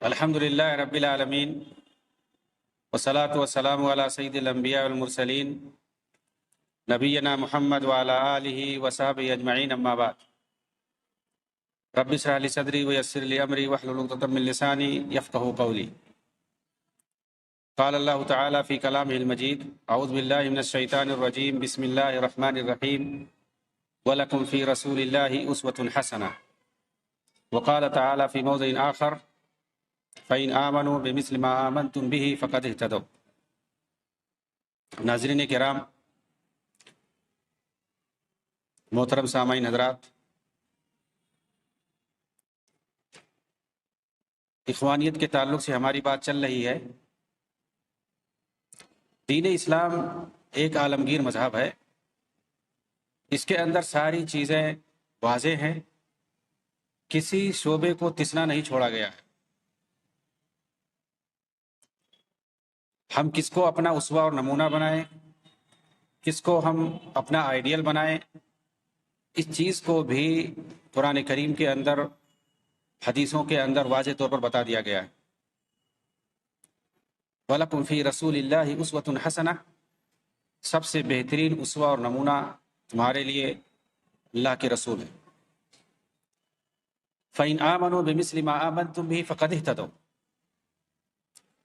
الحمد للہ رب العالمین والصلاة والسلام علی سید الانبیاء والمرسلین نبینا محمد وعلی آلہ وصحبہ اجمعین اما بعد رب اشرح لی صدری ویسر لی امری واحلل عقدۃ من لسانی یفقہوا قولی قال اللہ تعالی فی کلامہ المجید اعوذ باللہ من الشیطان الرجیم بسم اللہ الرحمن الرحیم وَلَكُمْ فِي رَسُولِ اللَّهِ أُسْوَةٌ حَسَنَةٌ وقال تعالی فی موضع آخر فَإِنْ آمَنُوا بِمِثْلِ مَا آمَنْتُمْ بِهِ فَقَدِ اهْتَدَوْا۔ ناظرین کرام، محترم سامعین حضرات، اخوانیت کے تعلق سے ہماری بات چل رہی ہے۔ دین اسلام ایک عالمگیر مذہب ہے، اس کے اندر ساری چیزیں واضح ہیں، کسی شعبے کو تسنا نہیں چھوڑا گیا ہے۔ ہم کس کو اپنا اسوہ اور نمونہ بنائیں، کس کو ہم اپنا آئیڈیل بنائیں، اس چیز کو بھی قرآن کریم کے اندر، حدیثوں کے اندر واضح طور پر بتا دیا گیا ہے۔ وَلَكُمْ فِي رَسُولِ اللَّهِ أُسْوَةٌ حَسَنَةٌ، سب سے بہترین اسوہ اور نمونہ تمہارے لیے اللہ کے رسول ہے۔ فَإِنْ آمَنُوا بِمِثْلِ مَا آمَنْتُمْ بِهِ فَقَدِ اهْتَدَوْا،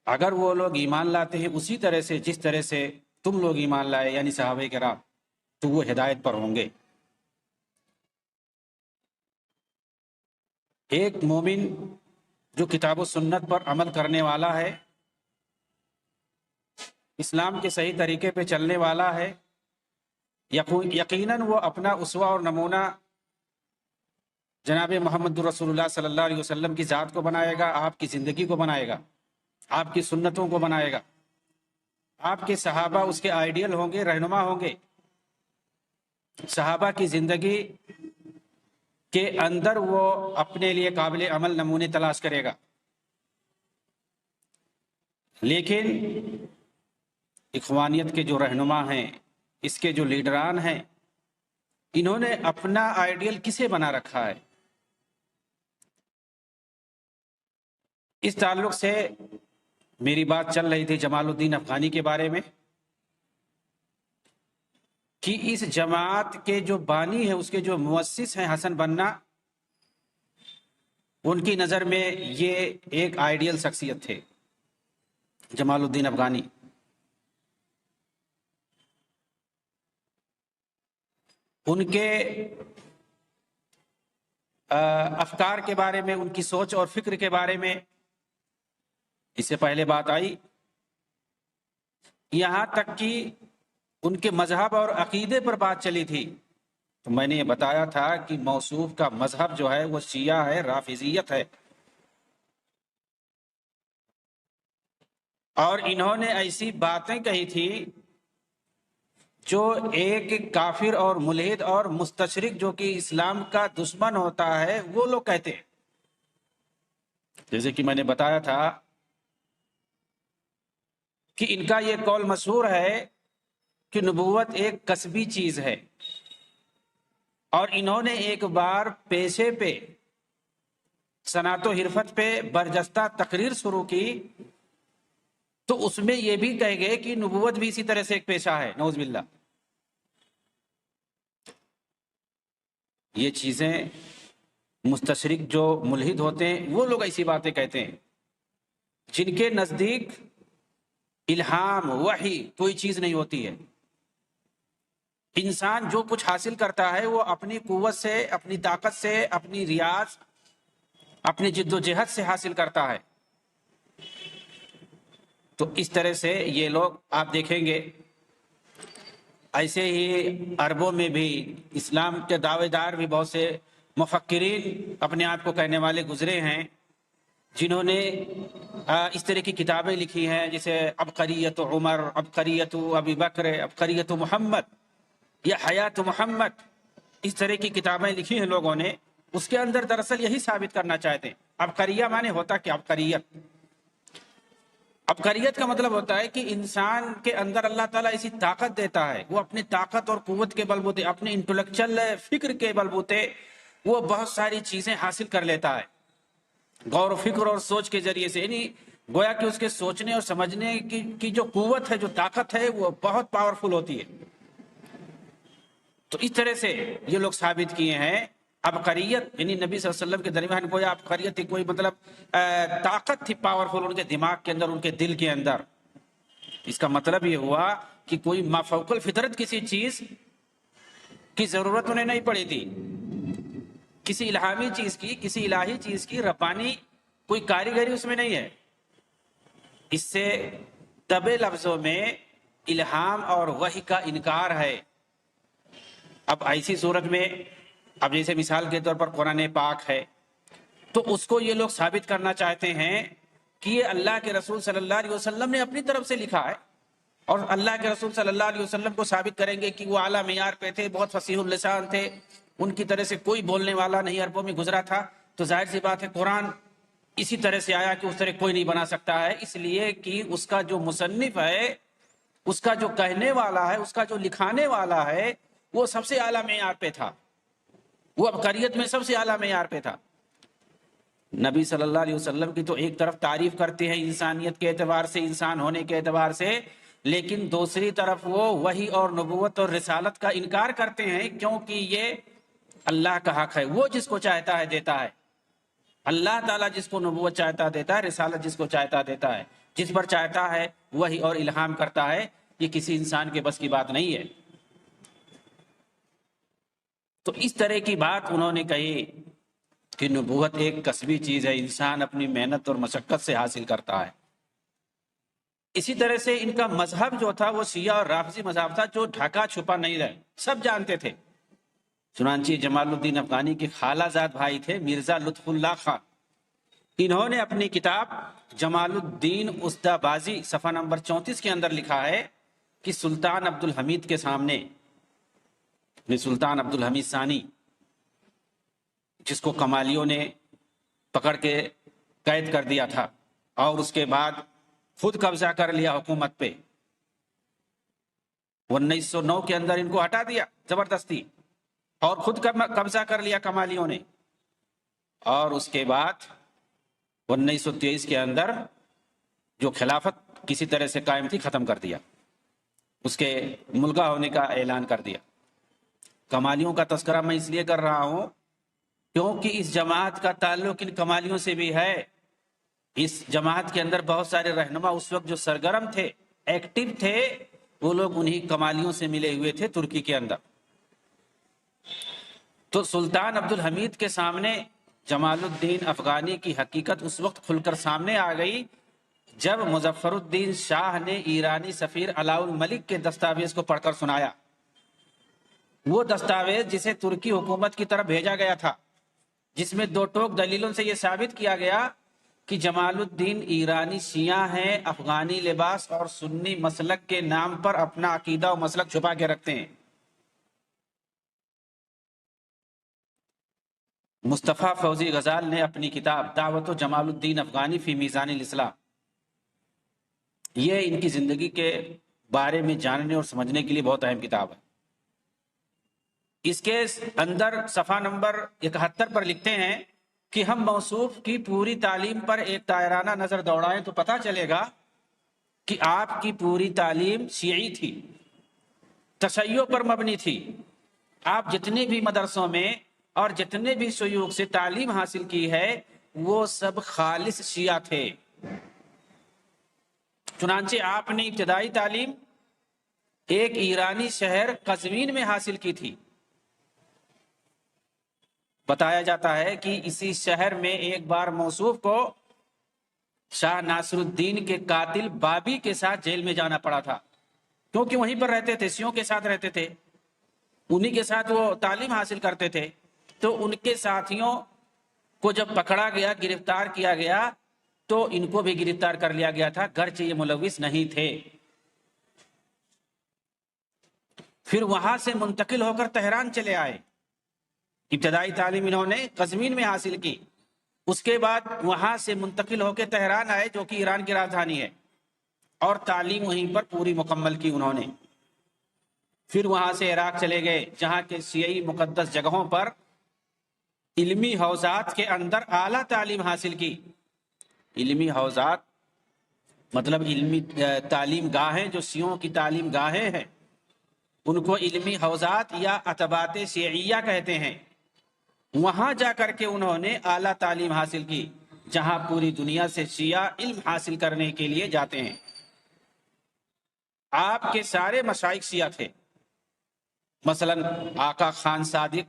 اگر وہ لوگ ایمان لاتے ہیں اسی طرح سے جس طرح سے تم لوگ ایمان لائے، یعنی صحابہ کرام، تو وہ ہدایت پر ہوں گے۔ ایک مومن جو کتاب و سنت پر عمل کرنے والا ہے، اسلام کے صحیح طریقے پہ چلنے والا ہے، یقیناً وہ اپنا اسوہ اور نمونہ جناب محمد رسول اللہ صلی اللہ علیہ وسلم کی ذات کو بنائے گا، آپ کی زندگی کو بنائے گا، آپ کی سنتوں کو بنائے گا۔ آپ کے صحابہ اس کے آئیڈیل ہوں گے، رہنما ہوں گے۔ صحابہ کی زندگی کے اندر وہ اپنے لیے قابل عمل نمونے تلاش کرے گا۔ لیکن اخوانیت کے جو رہنما ہیں، اس کے جو لیڈران ہیں، انہوں نے اپنا آئیڈیل کسے بنا رکھا ہے؟ اس تعلق سے میری بات چل رہی تھی جمال الدین افغانی کے بارے میں، کہ اس جماعت کے جو بانی ہیں، اس کے جو مؤسس ہیں حسن بنا، ان کی نظر میں یہ ایک آئیڈیل شخصیت تھے، جمال الدین افغانی۔ ان کے افکار کے بارے میں، ان کی سوچ اور فکر کے بارے میں اس سے پہلے بات آئی، یہاں تک کہ ان کے مذہب اور عقیدے پر بات چلی تھی، تو میں نے یہ بتایا تھا کہ موصوف کا مذہب جو ہے وہ شیعہ ہے، رافضیت ہے، اور انہوں نے ایسی باتیں کہی تھی جو ایک کافر اور ملحد اور مستشرق جو کہ اسلام کا دشمن ہوتا ہے وہ لوگ کہتے ہیں۔ جیسے کہ میں نے بتایا تھا کہ ان کا یہ قول مشہور ہے کہ نبوت ایک کسبی چیز ہے، اور انہوں نے ایک بار پیشے پہ، صنعت و حرفت پہ برجستہ تقریر شروع کی، تو اس میں یہ بھی کہہ گئے کہ نبوت بھی اسی طرح سے ایک پیشہ ہے، نعوذ باللہ۔ یہ چیزیں مستشرق جو ملحد ہوتے ہیں وہ لوگ ایسی باتیں کہتے ہیں، جن کے نزدیک الہام، وحی کوئی چیز نہیں ہوتی ہے۔ انسان جو کچھ حاصل کرتا ہے وہ اپنی قوت سے، اپنی طاقت سے، اپنی ریاض، اپنی جد و جہد سے حاصل کرتا ہے۔ تو اس طرح سے یہ لوگ آپ دیکھیں گے، ایسے ہی عربوں میں بھی اسلام کے دعوے دار بھی بہت سے مفکرین اپنے آپ کو کہنے والے گزرے ہیں، جنہوں نے اس طرح کی کتابیں لکھی ہیں، جیسے عبقریت عمر، عبقریت ابی بکر، عبقریت محمد یا حیات محمد، اس طرح کی کتابیں لکھی ہیں لوگوں نے۔ اس کے اندر دراصل یہی ثابت کرنا چاہتے ہیں، عبقریہ معنی ہوتا کہ عبقریت، عبقریت کا مطلب ہوتا ہے کہ انسان کے اندر اللہ تعالیٰ ایسی طاقت دیتا ہے، وہ اپنی طاقت اور قوت کے بلبوتے، اپنے انٹلیکچل فکر کے بلبوتے وہ بہت ساری چیزیں حاصل کر لیتا ہے۔ غور و فکر اور سوچ کے ذریعے سے، یعنی گویا کہ اس کے سوچنے اور سمجھنے کی جو قوت ہے، جو طاقت ہے، وہ بہت پاورفل ہوتی ہے۔ تو اس طرح سے یہ لوگ ثابت کیے ہیں عبقریت، یعنی نبی صلی اللہ علیہ وسلم کے درمیان کوئی عبقریت تھی، کوئی مطلب طاقت تھی پاورفل ان کے دماغ کے اندر، ان کے دل کے اندر۔ اس کا مطلب یہ ہوا کہ کوئی مافوق الفطرت کسی چیز کی ضرورت انہیں نہیں پڑی تھی، کسی الہامی چیز کی، کسی الہی چیز کی ربانی کوئی کاریگری اس میں نہیں ہے۔ اس سے طبع لفظوں میں الہام اور وحی کا انکار ہے۔ اب ایسی صورت میں، اب جیسے مثال کے طور پر قرآن پاک ہے، تو اس کو یہ لوگ ثابت کرنا چاہتے ہیں کہ یہ اللہ کے رسول صلی اللہ علیہ وسلم نے اپنی طرف سے لکھا ہے، اور اللہ کے رسول صلی اللہ علیہ وسلم کو ثابت کریں گے کہ وہ اعلیٰ معیار پہ تھے، بہت فصیح اللسان تھے، ان کی طرح سے کوئی بولنے والا نہیں عربوں میں گزرا تھا۔ تو ظاہر سی بات ہے قرآن اسی طرح سے آیا کہ اس طرح کوئی نہیں بنا سکتا ہے، اس لیے کہ اس کا جو مصنف ہے، اس کا جو کہنے والا ہے، اس کا جو لکھانے والا ہے، وہ سب سے اعلیٰ معیار پہ تھا، وہ عبقریت میں سب سے اعلیٰ معیار پہ تھا۔ نبی صلی اللہ علیہ وسلم کی تو ایک طرف تعریف کرتے ہیں انسانیت کے اعتبار سے، انسان ہونے کے اعتبار سے، لیکن دوسری طرف وہ وحی اور نبوت اور رسالت کا انکار کرتے ہیں، کیونکہ یہ اللہ کا حق ہے، وہ جس کو چاہتا ہے دیتا ہے۔ اللہ تعالیٰ جس کو نبوت چاہتا دیتا ہے، رسالت جس کو چاہتا دیتا ہے، جس پر چاہتا ہے وحی اور الہام کرتا ہے، یہ کسی انسان کے بس کی بات نہیں ہے۔ تو اس طرح کی بات انہوں نے کہی کہ نبوت ایک کسبی چیز ہے، انسان اپنی محنت اور مشقت سے حاصل کرتا ہے۔ اسی طرح سے ان کا مذہب جو تھا وہ شیعہ اور رافضی مذہب تھا، جو ڈھکا چھپا نہیں رہے، سب جانتے تھے۔ چنانچہ جمال الدین افغانی کے خالہ زاد بھائی تھے مرزا لطف اللہ خان، انہوں نے اپنی کتاب جمال الدین اسدہ بازی صفحہ نمبر 34 کے اندر لکھا ہے کہ سلطان عبد الحمید کے سامنے، سلطان عبد الحمید ثانی، جس کو کمالیوں نے پکڑ کے قید کر دیا تھا اور اس کے بعد خود قبضہ کر لیا حکومت پہ، 1909 کے اندر ان کو ہٹا دیا زبردستی اور خود قبضہ کر لیا کمالیوں نے، اور اس کے بعد 1923 کے اندر جو خلافت کسی طرح سے قائم تھی ختم کر دیا، اس کے ملغا ہونے کا اعلان کر دیا۔ کمالیوں کا تذکرہ میں اس لیے کر رہا ہوں کیونکہ اس جماعت کا تعلق ان کمالیوں سے بھی ہے۔ اس جماعت کے اندر بہت سارے رہنما اس وقت جو سرگرم تھے، ایکٹیو تھے، وہ لوگ انہی کمالیوں سے ملے ہوئے تھے ترکی کے اندر۔ تو سلطان عبد الحمید کے سامنے جمال الدین افغانی کی حقیقت اس وقت کھل کر سامنے آ گئی جب مظفر الدین شاہ نے ایرانی سفیر علاء الملک کے دستاویز کو پڑھ کر سنایا، وہ دستاویز جسے ترکی حکومت کی طرف بھیجا گیا تھا، جس میں دو ٹوک دلیلوں سے یہ ثابت کیا گیا کہ جمال الدین ایرانی شیعہ ہیں، افغانی لباس اور سنی مسلک کے نام پر اپنا عقیدہ و مسلک چھپا کے رکھتے ہیں۔ مصطفیٰ فوزی غزال نے اپنی کتاب دعوت و جمال الدین افغانی فی میزان الاسلام، یہ ان کی زندگی کے بارے میں جاننے اور سمجھنے کے لیے بہت اہم کتاب ہے۔ اس کے اندر صفحہ نمبر 71 پر لکھتے ہیں کہ ہم موصوف کی پوری تعلیم پر ایک دائرانہ نظر دوڑائیں تو پتہ چلے گا کہ آپ کی پوری تعلیم شیعی تھی، تشیع پر مبنی تھی۔ آپ جتنے بھی مدرسوں میں اور جتنے بھی شیوخ سے تعلیم حاصل کی ہے وہ سب خالص شیعہ تھے۔ چنانچہ آپ نے ابتدائی تعلیم ایک ایرانی شہر قزوین میں حاصل کی تھی۔ بتایا جاتا ہے کہ اسی شہر میں ایک بار موصوف کو شاہ ناصر الدین کے قاتل بابی کے ساتھ جیل میں جانا پڑا تھا، کیونکہ وہیں پر رہتے تھے، شیعوں کے ساتھ رہتے تھے، انہی کے ساتھ وہ تعلیم حاصل کرتے تھے۔ تو ان کے ساتھیوں کو جب پکڑا گیا، گرفتار کیا گیا، تو ان کو بھی گرفتار کر لیا گیا تھا، گرچہ یہ ملوث نہیں تھے۔ پھر وہاں سے منتقل ہو کر تہران چلے آئے، ابتدائی تعلیم انہوں نے قزوین میں حاصل کی، اس کے بعد وہاں سے منتقل ہو کے تہران آئے جو کہ ایران کی راجدھانی ہے، اور تعلیم وہیں پر پوری مکمل کی انہوں نے۔ پھر وہاں سے عراق چلے گئے، جہاں کے شیعی مقدس جگہوں پر علمی حوزات کے اندر اعلیٰ تعلیم حاصل کی. علمی حوزات مطلب علمی تعلیم گاہیں، جو سیوں کی تعلیم گاہیں ہیں ان کو علمی حوزات یا اتباعات شیعیہ کہتے ہیں. وہاں جا کر کے انہوں نے اعلیٰ تعلیم حاصل کی، جہاں پوری دنیا سے شیعہ علم حاصل کرنے کے لیے جاتے ہیں. آپ کے سارے مشائخ شیعہ تھے، مثلا آقا خان صادق،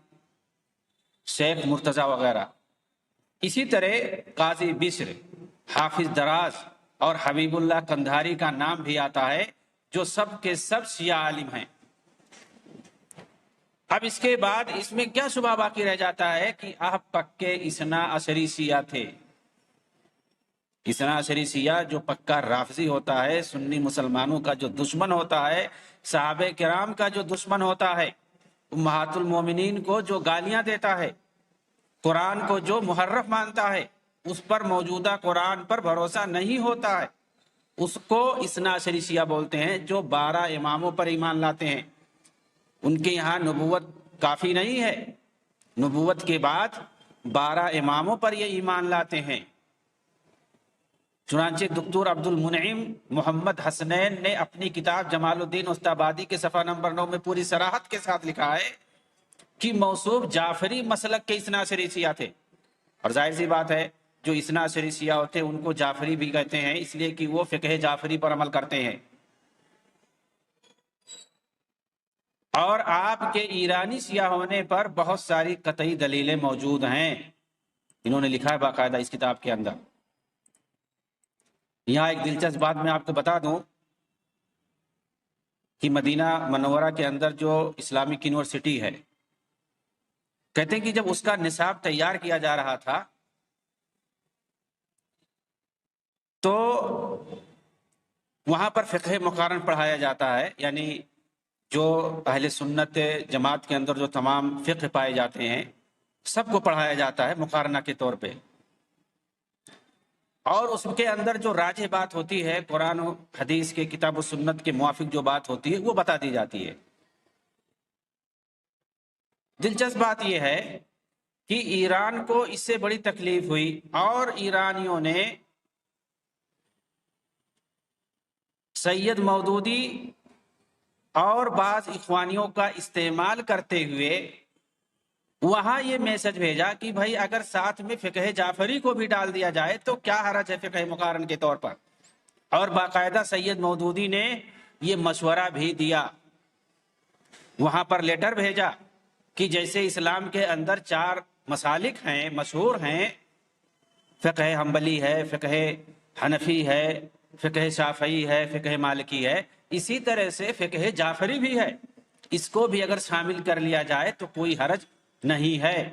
شیخ مرتضی وغیرہ. اسی طرح قاضی بشر، حافظ دراز اور حبیب اللہ قندھاری کا نام بھی آتا ہے، جو سب کے سب شیعہ عالم ہیں. اب اس کے بعد اس میں کیا شبہ باقی رہ جاتا ہے کہ آپ پکے اثنا عشری شیعہ تھے. اثنا عشری شیعہ جو پکا رافضی ہوتا ہے، سنی مسلمانوں کا جو دشمن ہوتا ہے، صحابہ کرام کا جو دشمن ہوتا ہے، امہات المومنین کو جو گالیاں دیتا ہے، قرآن کو جو محرف مانتا ہے، اس پر موجودہ قرآن پر بھروسہ نہیں ہوتا ہے، اس کو اثنا عشری شیعہ بولتے ہیں. جو 12 اماموں پر ایمان لاتے ہیں، ان کے یہاں نبوت کافی نہیں ہے، نبوت کے بعد 12 اماموں پر یہ ایمان لاتے ہیں. چنانچہ دکتور عبد المنعم محمد حسنین نے اپنی کتاب جمال الدین استابادی کے صفحہ نمبر 9 میں پوری صراحت کے ساتھ لکھا ہے کہ موصوف جعفری مسلک کے اثنا عشری شیعہ تھے. اور ظاہر سی بات ہے جو اثنا عشری شیعہ ہوتے ہیں ان کو جعفری بھی کہتے ہیں، اس لیے کہ وہ فقہ جعفری پر عمل کرتے ہیں. اور آپ کے ایرانی شیعہ ہونے پر بہت ساری قطعی دلیلیں موجود ہیں، انہوں نے لکھا ہے باقاعدہ اس کتاب کے اندر. یہاں ایک دلچسپ بات میں آپ کو بتا دوں کہ مدینہ منورہ کے اندر جو اسلامک یونیورسٹی ہے، کہتے ہیں کہ جب اس کا نصاب تیار کیا جا رہا تھا تو وہاں پر فقہ مقارن پڑھایا جاتا ہے، یعنی جو اہل سنت جماعت کے اندر جو تمام فقہ پائے جاتے ہیں سب کو پڑھایا جاتا ہے مقارنہ کے طور پہ. اور اس کے اندر جو راجح بات ہوتی ہے، قرآن و حدیث کے کتاب و سنت کے موافق جو بات ہوتی ہے وہ بتا دی جاتی ہے. دلچسپ بات یہ ہے کہ ایران کو اس سے بڑی تکلیف ہوئی اور ایرانیوں نے سید مودودی اور بعض اخوانیوں کا استعمال کرتے ہوئے وہاں یہ میسج بھیجا کہ بھائی اگر ساتھ میں فقہ جعفری کو بھی ڈال دیا جائے تو کیا حرج ہے فقہ مقارن کے طور پر. اور باقاعدہ سید مودودی نے یہ مشورہ بھی دیا، وہاں پر لیٹر بھیجا کہ جیسے اسلام کے اندر 4 مسالک ہیں مشہور ہیں، فقہ حنبلی ہے، فقہ حنفی ہے، فقہ شافعی ہے، فقہ مالکی ہے، اسی طرح سے فقہ جعفری بھی ہے. اس کو بھی اگر شامل کر لیا جائے تو کوئی حرج نہیں ہے،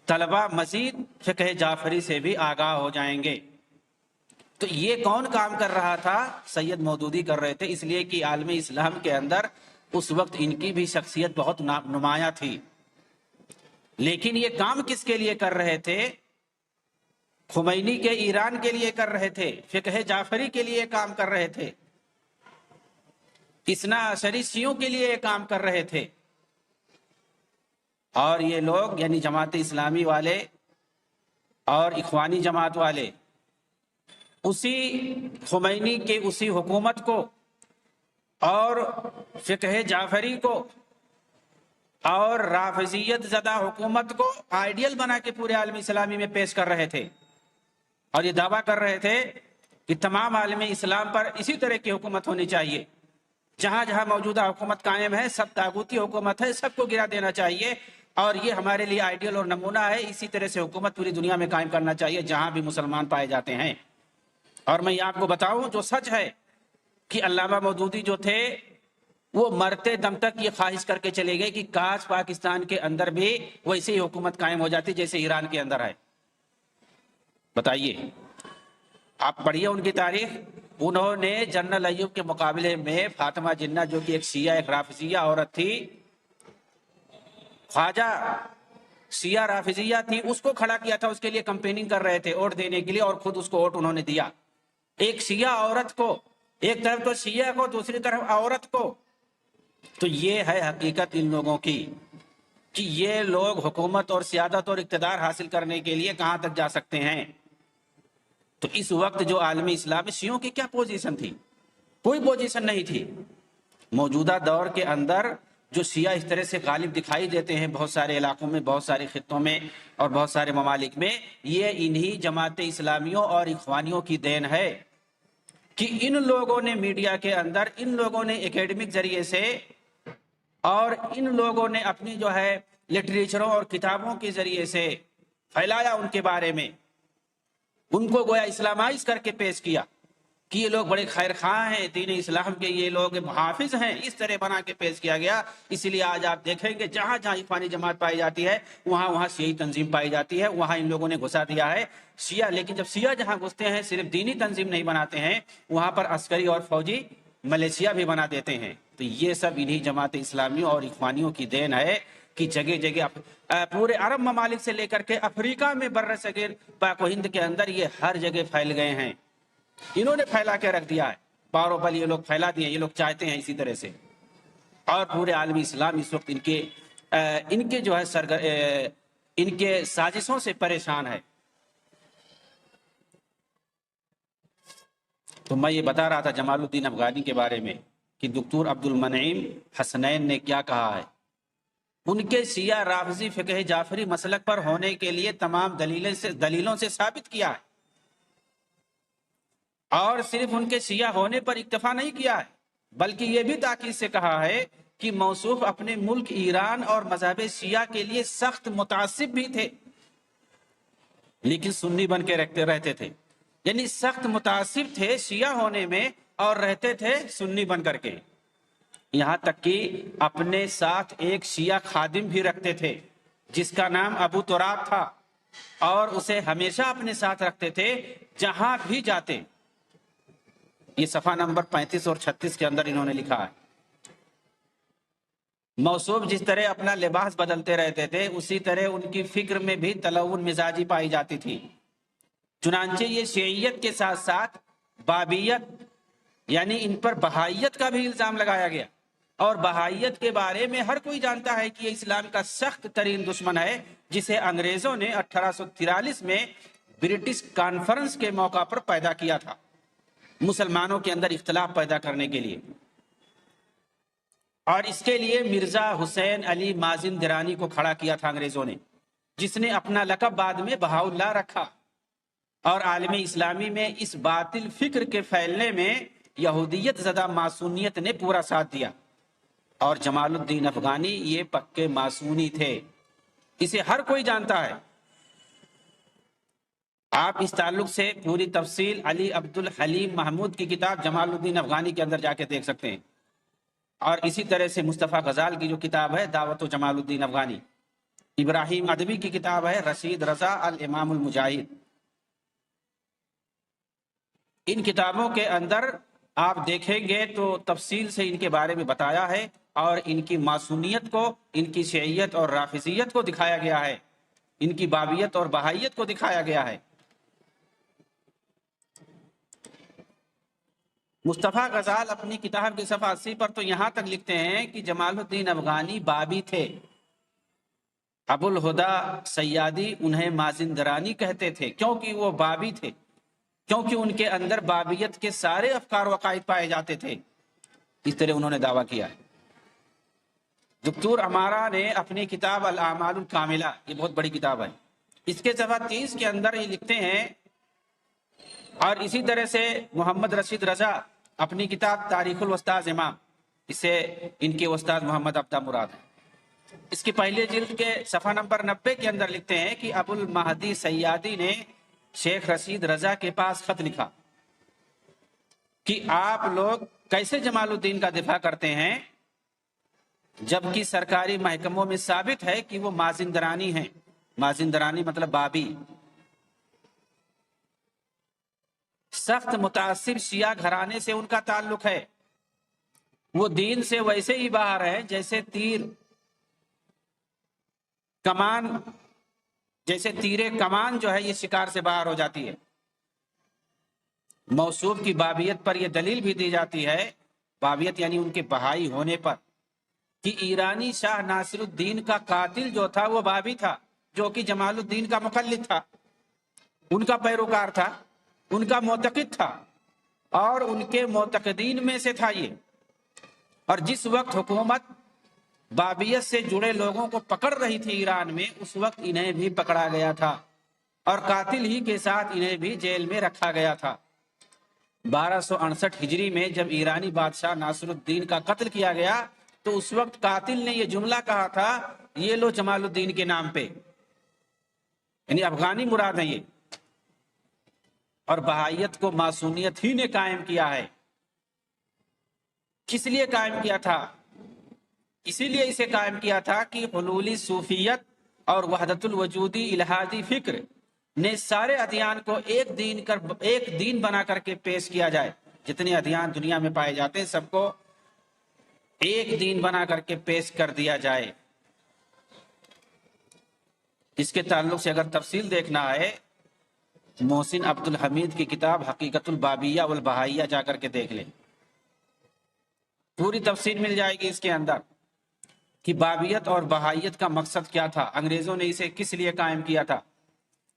طلبہ مزید فقہ جعفری سے بھی آگاہ ہو جائیں گے. تو یہ کون کام کر رہا تھا؟ سید مودودی کر رہے تھے، اس لیے کہ عالم اسلام کے اندر اس وقت ان کی بھی شخصیت بہت نمایاں تھی. لیکن یہ کام کس کے لیے کر رہے تھے؟ خمینی کے ایران کے لیے کر رہے تھے، فقہ جعفری کے لیے کام کر رہے تھے، اثنا عشری شیعوں کے لیے کام کر رہے تھے. اور یہ لوگ یعنی جماعت اسلامی والے اور اخوانی جماعت والے اسی خمینی کے اسی حکومت کو اور فقہ جعفری کو اور رافضیت زدہ حکومت کو آئیڈیل بنا کے پورے عالم اسلامی میں پیش کر رہے تھے، اور یہ دعویٰ کر رہے تھے کہ تمام عالم اسلام پر اسی طرح کی حکومت ہونی چاہیے، جہاں جہاں موجودہ حکومت قائم ہے سب طاغوتی حکومت ہے، سب کو گرا دینا چاہیے، اور یہ ہمارے لیے آئیڈیل اور نمونہ ہے. اسی طرح سے حکومت پوری دنیا میں قائم کرنا چاہیے جہاں بھی مسلمان پائے جاتے ہیں. اور میں آپ کو بتاؤں جو سچ ہے کہ علامہ مودودی جو تھے وہ مرتے دم تک یہ خواہش کر کے چلے گئے کہ کاش پاکستان کے اندر بھی ویسے ہی حکومت قائم ہو جاتی جیسے ایران کے اندر ہے. بتائیے، آپ پڑھیے ان کی تاریخ. انہوں نے جنرل ایوب کے مقابلے میں فاطمہ جنہ جو کہ ایک شیعہ ایک رافضیہ عورت تھی، خواجہ شیعہ رافضیہ تھی، اس کو کھڑا کیا تھا، اس کے لیے کمپیننگ کر رہے تھے ووٹ دینے کے لیے، اور خود اس کو ووٹ انہوں نے دیا. ایک شیعہ عورت کو، ایک طرف تو شیعہ کو دوسری طرف عورت کو. تو یہ ہے حقیقت ان لوگوں کی. کہ یہ لوگ حکومت اور سیادت اور اقتدار حاصل کرنے کے لیے کہاں تک جا سکتے ہیں۔ تو اس وقت جو عالمی اسلام میں شیعوں کی کیا پوزیشن تھی؟ کوئی پوزیشن نہیں تھی۔ موجودہ دور کے اندر جو شیعہ اس طرح سے غالب دکھائی دیتے ہیں بہت سارے علاقوں میں، بہت سارے خطوں میں اور بہت سارے ممالک میں، یہ انہی جماعت اسلامیوں اور اخوانیوں کی دین ہے کہ ان لوگوں نے میڈیا کے اندر، ان لوگوں نے اکیڈمک ذریعے سے اور ان لوگوں نے اپنی جو ہے لٹریچروں اور کتابوں کے ذریعے سے پھیلایا ان کے بارے میں، ان کو گویا اسلامائز کر کے پیش کیا کہ یہ لوگ بڑے خیر خواہ ہیں، دین اسلام کے یہ لوگ محافظ ہیں، اس طرح بنا کے پیش کیا گیا۔ اسی لیے آج آپ دیکھیں گے جہاں جہاں اخوانی جماعت پائی جاتی ہے وہاں وہاں شیعی تنظیم پائی جاتی ہے، وہاں ان لوگوں نے گھسا دیا ہے شیعہ۔ لیکن جب شیعہ جہاں گھستے ہیں صرف دینی تنظیم نہیں بناتے ہیں، وہاں پر عسکری اور فوجی ملیشیا بھی بنا دیتے ہیں۔ تو یہ سب انہی جماعت اسلامیوں اور اخوانیوں کی دین ہے کہ جگہ جگہ پورے عرب ممالک سے لے کر کے افریقہ میں، بر صغیر پاک و ہند کے اندر یہ ہر جگہ پھیل گئے ہیں۔ انہوں نے پھیلا کے رکھ دیا ہے، پارو بل یہ لوگ پھیلا دیے، یہ لوگ چاہتے ہیں اسی طرح سے۔ اور پورے عالمی اسلام اس وقت ان کے جو ہے ان کے سازشوں سے پریشان ہے۔ تو میں یہ بتا رہا تھا جمال الدین افغانی کے بارے میں کہ دکتور عبد المنعم حسنین نے کیا کہا ہے۔ ان کے شیعہ رافضی فقہ جعفری مسلک پر ہونے کے لیے تمام دلیلوں سے ثابت کیا ہے، اور صرف ان کے شیعہ ہونے پر اکتفا نہیں کیا ہے، بلکہ یہ بھی تاکید سے کہا ہے کہ موصوف اپنے ملک ایران اور مذہب شیعہ کے لیے سخت متعصب بھی تھے، لیکن سنی بن کے رہتے تھے۔ یعنی سخت متعصب تھے شیعہ ہونے میں اور رہتے تھے سنی بن کر کے۔ یہاں تک کہ اپنے ساتھ ایک شیعہ خادم بھی رکھتے تھے جس کا نام ابو تراب تھا، اور اسے ہمیشہ اپنے ساتھ رکھتے تھے جہاں بھی جاتے۔ یہ صفحہ نمبر 35 اور 36 کے اندر انہوں نے لکھا ہے۔ موصوف جس طرح اپنا لباس بدلتے رہتے تھے، اسی طرح ان کی فکر میں بھی تلون مزاجی پائی جاتی تھی۔ چنانچہ یہ شیعیت کے ساتھ ساتھ بابیت یعنی ان پر بہائیت کا بھی الزام لگایا گیا، اور بہائیت کے بارے میں ہر کوئی جانتا ہے کہ یہ اسلام کا سخت ترین دشمن ہے، جسے انگریزوں نے 1843 میں برٹش کانفرنس کے موقع پر پیدا کیا تھا، مسلمانوں کے اندر اختلاف پیدا کرنے کے لیے۔ اور اس کے لیے مرزا حسین علی مازندرانی کو کھڑا کیا تھا انگریزوں نے، جس نے اپنا لقب بعد میں بہاؤاللہ رکھا۔ اور عالم اسلامی میں اس باطل فکر کے پھیلنے میں یہودیت زدہ ماسونیت نے پورا ساتھ دیا، اور جمال الدین افغانی یہ پکے ماسونی تھے، اسے ہر کوئی جانتا ہے۔ آپ اس تعلق سے پوری تفصیل علی عبد الحلیم محمود کی کتاب جمال الدین افغانی کے اندر جا کے دیکھ سکتے ہیں، اور اسی طرح سے مصطفیٰ غزال کی جو کتاب ہے دعوت و جمال الدین افغانی، ابراہیم ادبی کی کتاب ہے رشید رضا الامام المجاہد۔ ان کتابوں کے اندر آپ دیکھیں گے تو تفصیل سے ان کے بارے میں بتایا ہے، اور ان کی معصومیت کو، ان کی شیعیت اور رافضیت کو دکھایا گیا ہے، ان کی بابیت اور بہائیت کو دکھایا گیا ہے۔ مصطفیٰ غزال اپنی کتاب کے صفحہ 80 پر تو یہاں تک لکھتے ہیں کہ جمال الدین افغانی بابی تھے، ابو الہدا سیادی انہیں مازندرانی کہتے تھے کیونکہ وہ بابی تھے، کیونکہ ان کے اندر بابیت کے سارے افکار و عقائد پائے جاتے تھے، اس طرح انہوں نے دعویٰ کیا ہے۔ دکتور امارہ نے اپنی کتاب الاعمال الکاملہ، یہ بہت بڑی کتاب ہے، اس کے صفحہ 30 کے اندر یہ لکھتے ہیں، اور اسی طرح سے محمد رشید رضا اپنی کتاب تاریخ الوسطاذ امام، اسے ان کے استاد محمد عبدہ مراد ہیں، اس کی پہلے جلد کے صفحہ نمبر 90 کے اندر لکھتے ہیں کہ ابو المہدی سیادی نے شیخ رشید رضا کے پاس خط لکھا کہ آپ لوگ کیسے جمال الدین کا دفاع کرتے ہیں جبکہ سرکاری محکموں میں ثابت ہے کہ وہ مازندرانی ہیں۔ مازندرانی مطلب بابی، سخت متعصب شیعہ گھرانے سے ان کا تعلق ہے، وہ دین سے ویسے ہی باہر ہے جیسے تیرے کمان جو ہے یہ شکار سے باہر ہو جاتی ہے۔ موصوف کی بابیت پر یہ دلیل بھی دی جاتی ہے، بابیت یعنی ان کے بہائی ہونے پر، کہ ایرانی شاہ ناصر الدین کا قاتل جو تھا وہ بابی تھا، جو کہ جمال الدین کا مقلد تھا، ان کا پیروکار تھا، ان کا معتقد تھا اور ان کے معتقدین میں سے تھا یہ۔ اور جس وقت حکومت بابیت سے جڑے لوگوں کو پکڑ رہی تھی ایران میں، اس وقت انہیں بھی پکڑا گیا تھا اور قاتل ہی کے ساتھ انہیں بھی جیل میں رکھا گیا تھا۔ 1268 ہجری میں جب ایرانی بادشاہ ناصر الدین کا قتل کیا گیا تو اس وقت قاتل نے یہ جملہ کہا تھا، یہ لو جمال الدین کے نام پہ، یعنی افغانی مراد ہے یہ۔ اور بہائیت کو ماسونیت ہی نے قائم کیا ہے۔ کس لیے قائم کیا تھا؟ اسی لیے اسے قائم کیا تھا کہ حلولی صوفیت اور وحدت الوجودی الہادی فکر نے سارے ادیان کو ایک دین بنا کر کے پیش کیا جائے۔ جتنے ادیان دنیا میں پائے جاتے ہیں سب کو ایک دین بنا کر کے پیش کر دیا جائے۔ اس کے تعلق سے اگر تفصیل دیکھنا ہے، محسن عبد الحمید کی کتاب حقیقت البابیہ والبہائیہ جا کر کے دیکھ لیں، پوری تفصیل مل جائے گی اس کے اندر کہ بابیت اور بہائیت کا مقصد کیا تھا، انگریزوں نے اسے کس لیے قائم کیا تھا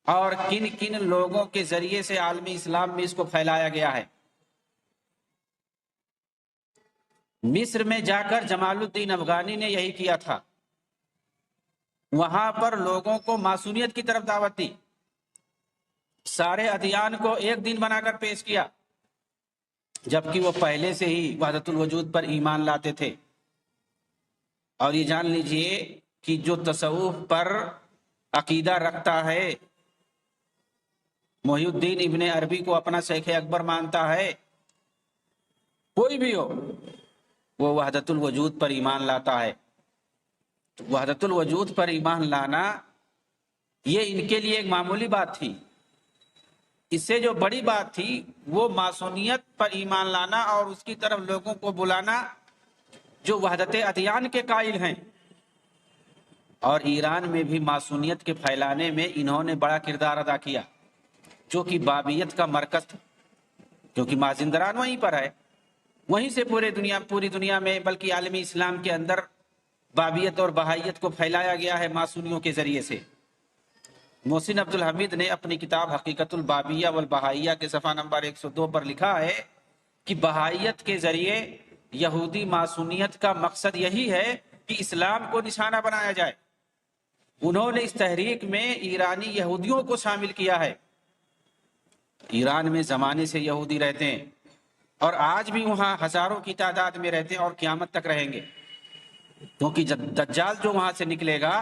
اور کن کن لوگوں کے ذریعے سے عالمی اسلام میں اس کو پھیلایا گیا ہے۔ مصر میں جا کر جمال الدین افغانی نے یہی کیا تھا، وہاں پر لوگوں کو معصومیت کی طرف دعوت دی، سارے ادیان کو ایک دین بنا کر پیش کیا، جبکہ وہ پہلے سے ہی وحدت الوجود پر ایمان لاتے تھے۔ اور یہ جان لیجئے کہ جو تصوف پر عقیدہ رکھتا ہے، محی الدین ابن عربی کو اپنا شیخ اکبر مانتا ہے، کوئی بھی ہو، وہ وحدت الوجود پر ایمان لاتا ہے۔ وحدت الوجود پر ایمان لانا یہ ان کے لیے ایک معمولی بات تھی، اس سے جو بڑی بات تھی وہ معصومیت پر ایمان لانا اور اس کی طرف لوگوں کو بلانا جو وحدت ادیان کے قائل ہیں۔ اور ایران میں بھی معصومیت کے پھیلانے میں انہوں نے بڑا کردار ادا کیا، جو کہ بابیت کا مرکز تھا، کیونکہ مازندران وہیں پر ہے، وہیں سے پوری دنیا میں بلکہ عالمی اسلام کے اندر بابیت اور بہائیت کو پھیلایا گیا ہے معصومیوں کے ذریعے سے۔ محسن عبد الحمید نے اپنی کتاب حقیقت البابیہ والبہائیہ کے صفحہ نمبر 102 پر لکھا ہے کہ بہائیت کے ذریعے یہودی معصومیت کا مقصد یہی ہے کہ اسلام کو نشانہ بنایا جائے۔ انہوں نے اس تحریک میں ایرانی یہودیوں کو شامل کیا ہے۔ ایران میں زمانے سے یہودی رہتے ہیں اور آج بھی وہاں ہزاروں کی تعداد میں رہتے ہیں اور قیامت تک رہیں گے، کیونکہ دجال جو وہاں سے نکلے گا،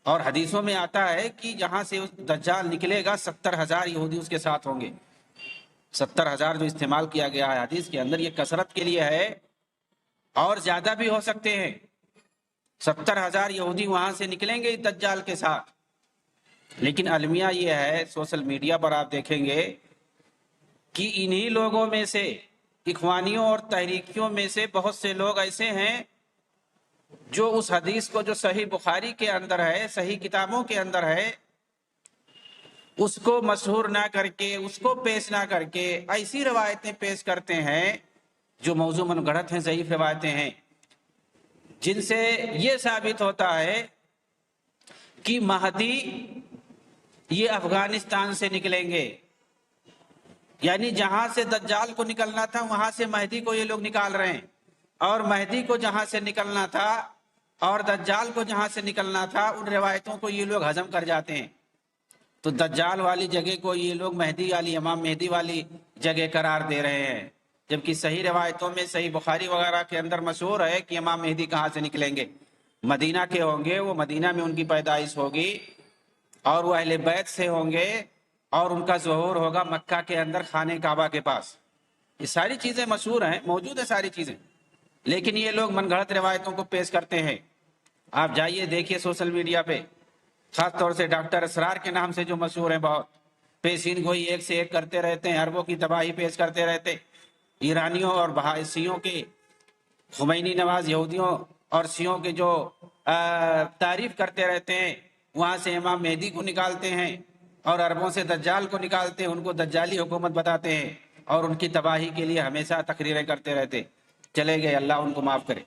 اور حدیثوں میں آتا ہے کہ جہاں سے دجال نکلے گا 70,000 یہودی اس کے ساتھ ہوں گے۔ 70,000 جو استعمال کیا گیا ہے حدیث کے اندر، یہ کثرت کے لیے ہے، اور زیادہ بھی ہو سکتے ہیں۔ 70,000 یہودی وہاں سے نکلیں گے دجال کے ساتھ۔ لیکن المیہ یہ ہے، سوشل میڈیا پر آپ دیکھیں گے کہ انہی لوگوں میں سے، اخوانیوں اور تحریکیوں میں سے بہت سے لوگ ایسے ہیں جو اس حدیث کو جو صحیح بخاری کے اندر ہے، صحیح کتابوں کے اندر ہے، اس کو مشہور نہ کر کے، اس کو پیش نہ کر کے ایسی روایتیں پیش کرتے ہیں جو موضوع من گھڑت ہیں، ضعیف روایتیں ہیں، جن سے یہ ثابت ہوتا ہے کہ مہدی یہ افغانستان سے نکلیں گے، یعنی جہاں سے دجال کو نکلنا تھا وہاں سے مہدی کو یہ لوگ نکال رہے ہیں، اور مہدی کو جہاں سے نکلنا تھا اور دجال کو جہاں سے نکلنا تھا، ان روایتوں کو یہ لوگ ہضم کر جاتے ہیں۔ تو دجال والی جگہ کو یہ لوگ مہدی والی، امام مہدی والی جگہ قرار دے رہے ہیں، جبکہ صحیح روایتوں میں صحیح بخاری وغیرہ کے اندر مشہور ہے کہ امام مہدی کہاں سے نکلیں گے، مدینہ کے ہوں گے، وہ مدینہ میں ان کی پیدائش ہوگی اور وہ اہل بیت سے ہوں گے، اور ان کا ظہور ہوگا مکہ کے اندر خانہ کعبہ کے پاس۔ یہ ساری چیزیں مشہور ہیں، موجود ہیں ساری چیزیں، لیکن یہ لوگ من گھڑت روایتوں کو پیش کرتے ہیں۔ آپ جائیے دیکھیے سوشل میڈیا پہ، خاص طور سے ڈاکٹر اسرار کے نام سے جو مشہور ہیں، بہت پیشین گوئی ایک سے ایک کرتے رہتے ہیں، عربوں کی تباہی پیش کرتے رہتے، ایرانیوں اور سیوں کے، خمینی نواز یہودیوں اور سیوں کے جو تعریف کرتے رہتے ہیں، وہاں سے امام مہدی کو نکالتے ہیں اور عربوں سے دجال کو نکالتے ہیں، ان کو دجالی حکومت بتاتے ہیں اور ان کی تباہی کے لیے ہمیشہ تقریریں کرتے رہتے۔ چلے گئے، اللہ ان کو معاف کرے۔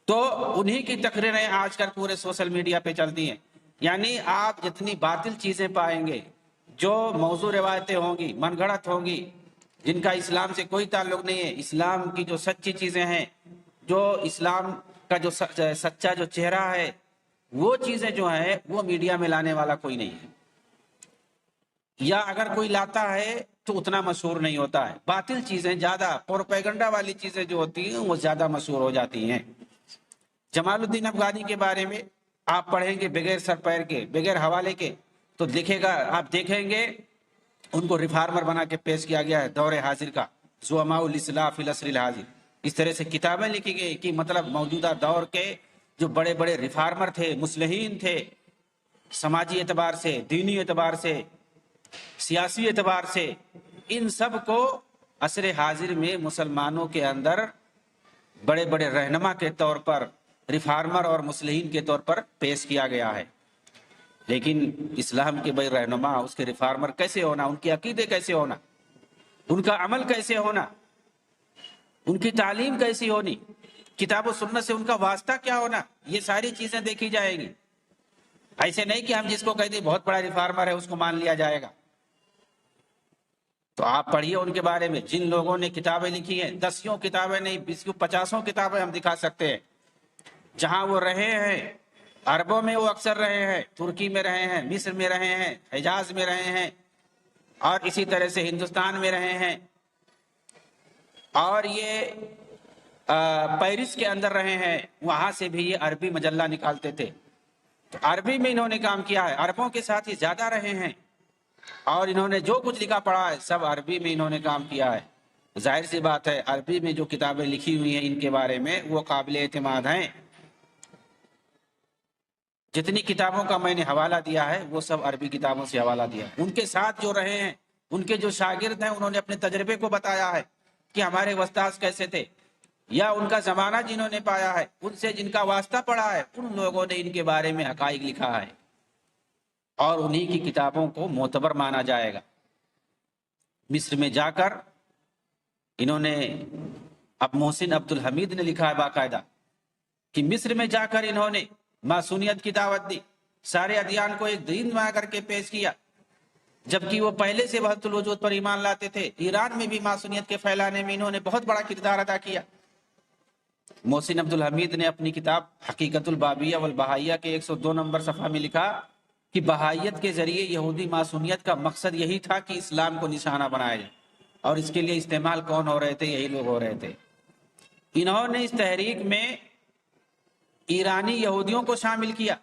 تو انہی کی تقریریں آج کل پورے سوشل میڈیا پہ چلتی ہیں. یعنی آپ جتنی باطل چیزیں پائیں گے، جو موضوع روایتیں ہوں گی، من گھڑت ہوں گی، جن کا اسلام سے کوئی تعلق نہیں ہے، اسلام کی جو سچی چیزیں ہیں، جو اسلام کا جو سچا جو چہرہ ہے، وہ چیزیں جو ہیں وہ میڈیا میں لانے والا کوئی نہیں ہے، یا اگر کوئی لاتا ہے تو اتنا مشہور نہیں ہوتا ہے. باطل چیزیں زیادہ، پروپیگنڈا والی چیزیں جو ہوتی ہیں وہ زیادہ مشہور ہو جاتی ہیں. جمال الدین افغانی کے بارے میں آپ پڑھیں گے بغیر سر پیر کے، بغیر حوالے کے، تو لکھے گا، آپ دیکھیں گے ان کو ریفارمر بنا کے پیش کیا گیا ہے دور حاضر کا، زعماء الاصلاح فی العصر الحاضر. اس طرح سے کتابیں لکھی گئی کہ مطلب موجودہ دور کے جو بڑے بڑے ریفارمر تھے، مصلحین تھے، سماجی اعتبار سے، دینی اعتبار سے، سیاسی اعتبار سے، ان سب کو عصر حاضر میں مسلمانوں کے اندر بڑے بڑے رہنما کے طور پر، ریفارمر اور مصلحین کے طور پر پیش کیا گیا ہے. لیکن اسلام کے بڑے رہنما، اس کے ریفارمر کیسے ہونا، ان کے عقیدے کیسے ہونا، ان کا عمل کیسے ہونا، ان کی تعلیم کیسی ہونی، کتاب و سنت سے ان کا واسطہ کیا ہونا، یہ ساری چیزیں دیکھی جائیں گی. ایسے نہیں کہ ہم جس کو کہتے ہیں بہت بڑا ریفارمر ہے اس کو مان لیا جائے گا. تو آپ پڑھیے ان کے بارے میں، جن لوگوں نے کتابیں لکھی ہیں، 10 کتابیں نہیں، 20 50 کتابیں ہم دکھا سکتے ہیں. جہاں وہ رہے ہیں، عربوں میں وہ اکثر رہے ہیں، ترکی میں رہے ہیں، مصر میں رہے ہیں، حجاز میں رہے ہیں، اور اسی طرح سے ہندوستان میں رہے ہیں، اور یہ پیرس کے اندر رہے ہیں. وہاں سے بھی یہ عربی مجلہ نکالتے تھے. تو عربی میں انہوں نے کام کیا ہے، عربوں کے ساتھ ہی زیادہ رہے ہیں، اور انہوں نے جو کچھ لکھا پڑھا ہے سب عربی میں انہوں نے کام کیا ہے. ظاہر سی بات ہے عربی میں جو کتابیں لکھی ہوئی ہیں ان کے بارے میں وہ قابل اعتماد ہیں. جتنی کتابوں کا میں نے حوالہ دیا ہے وہ سب عربی کتابوں سے حوالہ دیا ہے. ان کے ساتھ جو رہے ہیں، ان کے جو شاگرد ہیں، انہوں نے اپنے تجربے کو بتایا ہے کہ ہمارے استاد کیسے تھے، یا ان کا زمانہ جنہوں نے پایا ہے، ان سے جن کا واسطہ پڑا ہے، ان لوگوں نے ان کے بارے میں حقائق لکھا ہے، اور انہی کی کتابوں کو معتبر مانا جائے گا. مصر میں جا کر انہوں نے، اب محسن عبد الحمید نے لکھا ہے باقاعدہ کہ مصر میں جا کر انہوں نے ماسونیت کی دعوت دی، سارے ادیان کو ایک دین بنا کر کے پیش کیا، جبکہ وہ پہلے سے وحدت الوجود پر ایمان لاتے تھے. ایران میں بھی ماسونیت کے پھیلانے میں انہوں نے بہت بڑا کردار ادا کیا. محسن عبد الحمید نے اپنی کتاب حقیقت البابیہ والبہائیہ کے 102 نمبر صفحہ میں لکھا کہ بہائیت کے ذریعے یہودی ماسونیت کا مقصد یہی تھا کہ اسلام کو نشانہ بنایا جائے، اور اس کے لیے استعمال کون ہو رہے تھے؟ یہی لوگ ہو رہے تھے. انہوں نے اس تحریک میں ایرانی یہودیوں کو شامل کیا،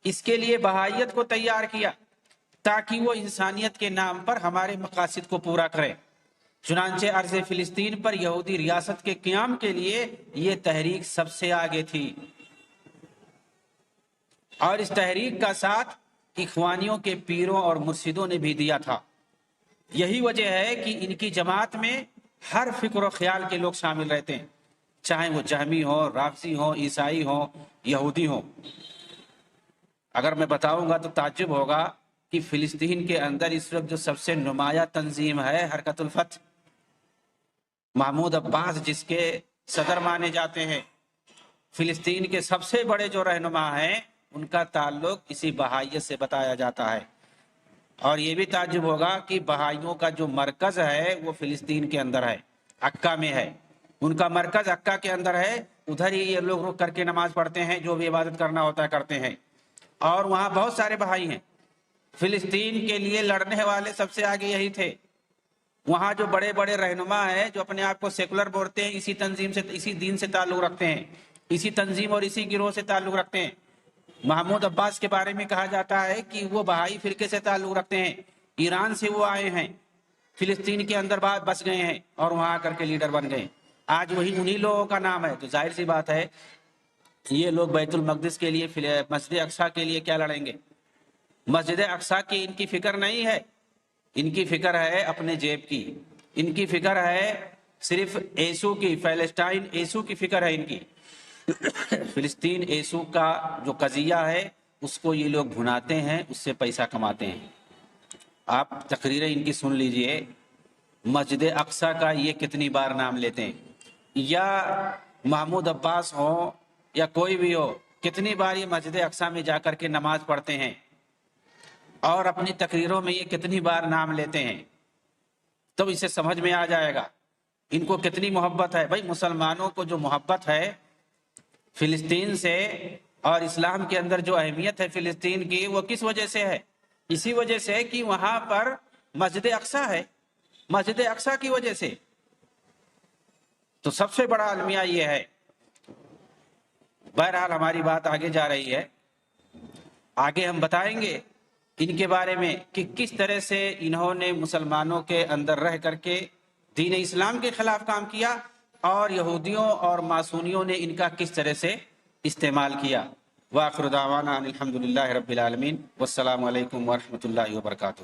اس کے لیے بہائیت کو تیار کیا تاکہ وہ انسانیت کے نام پر ہمارے مقاصد کو پورا کرے. چنانچہ ارض فلسطین پر یہودی ریاست کے قیام کے لیے یہ تحریک سب سے آگے تھی، اور اس تحریک کا ساتھ اخوانیوں کے پیروں اور مرشدوں نے بھی دیا تھا. یہی وجہ ہے کہ ان کی جماعت میں ہر فکر و خیال کے لوگ شامل رہتے ہیں، چاہے وہ جہمی ہو، رافضی ہو، عیسائی ہو، یہودی ہو. اگر میں بتاؤں گا تو تعجب ہوگا کہ فلسطین کے اندر اس وقت جو سب سے نمایاں تنظیم ہے حرکت الفتح، محمود عباس جس کے صدر مانے جاتے ہیں، فلسطین کے سب سے بڑے جو رہنما ہیں ان کا تعلق اسی بہائیت سے بتایا جاتا ہے. اور یہ بھی تعجب ہوگا کہ بہائیوں کا جو مرکز ہے وہ فلسطین کے اندر ہے، عکا میں ہے. ان کا مرکز عکا کے اندر ہے، ادھر ہی یہ لوگ رک کر کے نماز پڑھتے ہیں، جو بھی عبادت کرنا ہوتا ہے کرتے ہیں. اور وہاں بہت سارے بہائی ہیں. فلسطین کے لیے لڑنے والے سب سے آگے یہی تھے. وہاں جو بڑے بڑے رہنما ہیں جو اپنے آپ کو سیکولر بولتے ہیں، اسی تنظیم سے، اسی دین سے تعلق رکھتے ہیں، اسی تنظیم اور اسی گروہ سے تعلق رکھتے ہیں. محمود عباس کے بارے میں کہا جاتا ہے کہ وہ بہائی فرقے سے تعلق رکھتے ہیں، ایران سے وہ آئے ہیں، فلسطین کے اندر بعد بس گئے ہیں اور وہاں آ کر کے لیڈر بن گئے. آج وہی انہی لوگوں کا نام ہے. تو ظاہر سی بات ہے یہ لوگ بیت المقدس کے لیے، مسجد اقصیٰ کے لیے کیا لڑیں گے؟ مسجد اقصیٰ کی ان کی فکر نہیں ہے، ان کی فکر ہے اپنے جیب کی، ان کی فکر ہے صرف یسوع کی، فلسطین یسوع کی فکر ہے ان کی. فلسطین یسوع کا جو قضیہ ہے اس کو یہ لوگ بھناتے ہیں، اس سے پیسہ کماتے ہیں. آپ تقریریں ان کی سن لیجئے، مسجد اقصیٰ کا یہ کتنی بار نام لیتے ہیں. یا محمود عباس ہوں یا کوئی بھی ہو کتنی بار یہ مسجد اقصی میں جا کر کے نماز پڑھتے ہیں اور اپنی تقریروں میں یہ کتنی بار نام لیتے ہیں، تو اسے سمجھ میں آ جائے گا ان کو کتنی محبت ہے۔ بھائی مسلمانوں کو جو محبت ہے فلسطین سے اور اسلام کے اندر جو اہمیت ہے فلسطین کی، وہ کس وجہ سے ہے؟ اسی وجہ سے کہ وہاں پر مسجد اقصی ہے، مسجد اقصی کی وجہ سے۔ تو سب سے بڑا المیہ یہ ہے۔ بہرحال ہماری بات آگے جا رہی ہے، آگے ہم بتائیں گے ان کے بارے میں کہ کس طرح سے انہوں نے مسلمانوں کے اندر رہ کر کے دین اسلام کے خلاف کام کیا اور یہودیوں اور ماسونیوں نے ان کا کس طرح سے استعمال کیا۔ وآخر دعوانا ان الحمد للہ رب العالمین، والسلام علیکم ورحمۃ اللہ وبرکاتہ۔